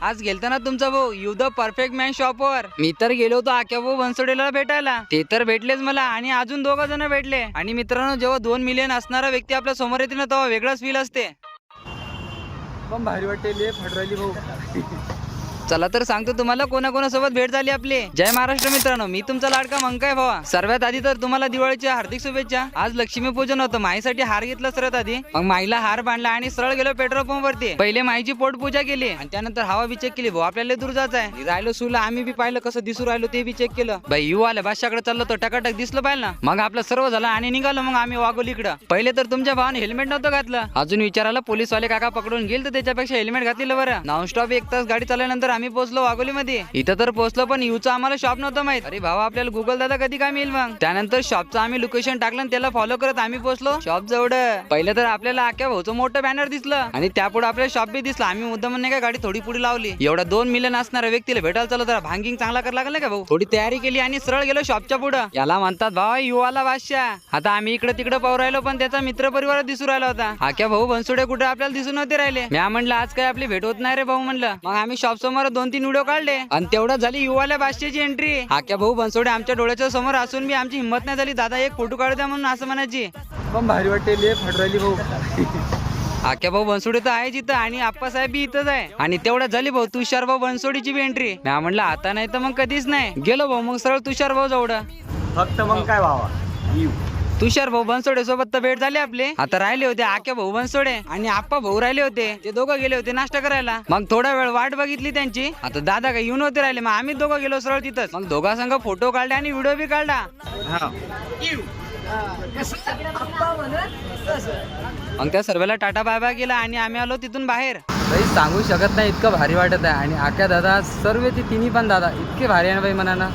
आज गेलता ना तुमचा भाऊ यू द परफेक्ट मॅन शॉपवर. मी तर गेलो होतो आक्या भाऊ बनसोडेला भेटायला. ते तर भेटलेच मला आणि अजून 2 जण भेटले. आणि मित्रांनो, जेव्हा 2 मिलियन असणारा व्यक्ती आपल्या समोर येते ना तेव्हा वेगळाच फील असते. पण भारी वाटते ले फडरायली भाऊ. चला तर सांगतो तुम्हाला कोणाकोणासोबत भेट झाली आपली. जय महाराष्ट्र मित्रांनो, मी तुमचा लाडका मंकाय भावा. सर्वात आधी तर तुम्हाला दिवाळीच्या हार्दिक शुभेच्छा. आज लक्ष्मीपूजन होतं. माईसाठी हार घेतला सर्वात आधी. मग माईला हार बांधला आणि सरळ गेलो पेट्रोल पंप वरती. पहिले माईची पोटपूजा केली आणि त्यानंतर हवा बी चेक केली. भाऊ आपल्याला दूर जायचं आहे. राहिलो सुला आम्ही बी पाहिलं कसं दिसू राहिलो ते बी चेक केलं. बाई यू आलं बादशाकडे चाललो तो टकाटक दिसलं पाहिलं ना. मग आपलं सर्व झालं आणि निघालो मग आम्ही वाघोलीकडं. पहिले तर तुमच्या भावाने हेल्मेट नव्हतं घातलं. अजून विचारायला पोलीसवाले काका पकडून गेल तर त्याच्यापेक्षा हेल्मेट घातलेलं बरं. नॉनस्टॉप 1 तास गाडी चालल्यानंतर आम्ही पोहोचलो वाघोली मध्ये. इथं तर पोहोचलो पण यूचा आम्हाला शॉप नव्हतं माहित. अरे भावा आपल्याला गुगल दादा कधी काय मिळेल. मग त्यानंतर शॉपचं आम्ही लोकेशन टाकलं आणि त्याला फॉलो करत आम्ही पोहोचलो शॉप जवळ. पहिलं तर आपल्याला आक्या भाऊचं मोठं बॅनर दिसलं आणि त्यापुढे आपल्याला शॉप बी दिसला. आम्ही मुद्दाम नाही का गाडी थोडी पुढे लावली. एवढा 2 मिलियन असणाऱ्या व्यक्तीला भेटायला चालू तर भांगिंग चांगला करायला लागला का भाऊ. थोडी तयारी केली आणि सरळ गेलो शॉपच्या पुढे. याला म्हणतात भावा युवाला बादशाह. आता आम्ही इकडे तिकडे पाहू राहिलो पण त्याचा मित्र परिवार दिसू राहिला होता. आक्या भाऊ बनसोडे कुठे आपल्याला दिसून नव्हते राहिले. मी म्हणलं आज काय आपली भेट होत नाही रे भाऊ म्हणलं. मग आम्ही शॉप समोर 2-3 व्हिडिओ काढले आणि तेवढं झाली युवाल्या बादशाहची एंट्री. आक्या भाऊ बनसोडे आमच्या डोळ्याच्या समोर असून बी आमची हिंमत नाही झाली दादा एक फोटो काढू द्या म्हणून असं म्हणायची. पण भारी वाटते ले फडरायली भाऊ. आक्या भाऊ बनसोडे तर आहे इथं आणि आप्पासाहेब बी इथंच आहे. आणि तेवढ्यात झाली भाऊ तुषार भाऊ बनसोडीची बी एंट्री. मी म्हणलं आता नाही तर मग कधीच नाही. गेलो भाऊ मग सरळ तुषार भाऊ जवळ. फक्त मग काय भावा तुषार भाऊ बनसोडे सोबत तर भेट झाली आपले. आता राहिले होते आक्या भाऊ बनसोडे आणि आप्पा भाऊ राहिले होते. ते दोघं गेले होते नाश्ता करायला. मग थोडा वेळ वाट बघितली त्यांची. आता दादा काही येऊन होते राहिले. मग आम्ही दोघं गेलो सरळ तिथंच. मग दोघा संघ फोटो काढले आणि व्हिडिओ बी काढला. मग त्या सर्वांना टाटा बाय बाय केला आणि आम्ही आलो तिथून बाहेर. काही सांगू शकत नाही इतकं भारी वाटत आहे. आणि आक्या दादा सर्व ती तिन्ही पण दादा इतके भारी आहे ना भाई मनानं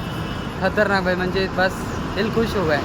खतरनाक भाई. म्हणजे बस दिल खुश हो गए.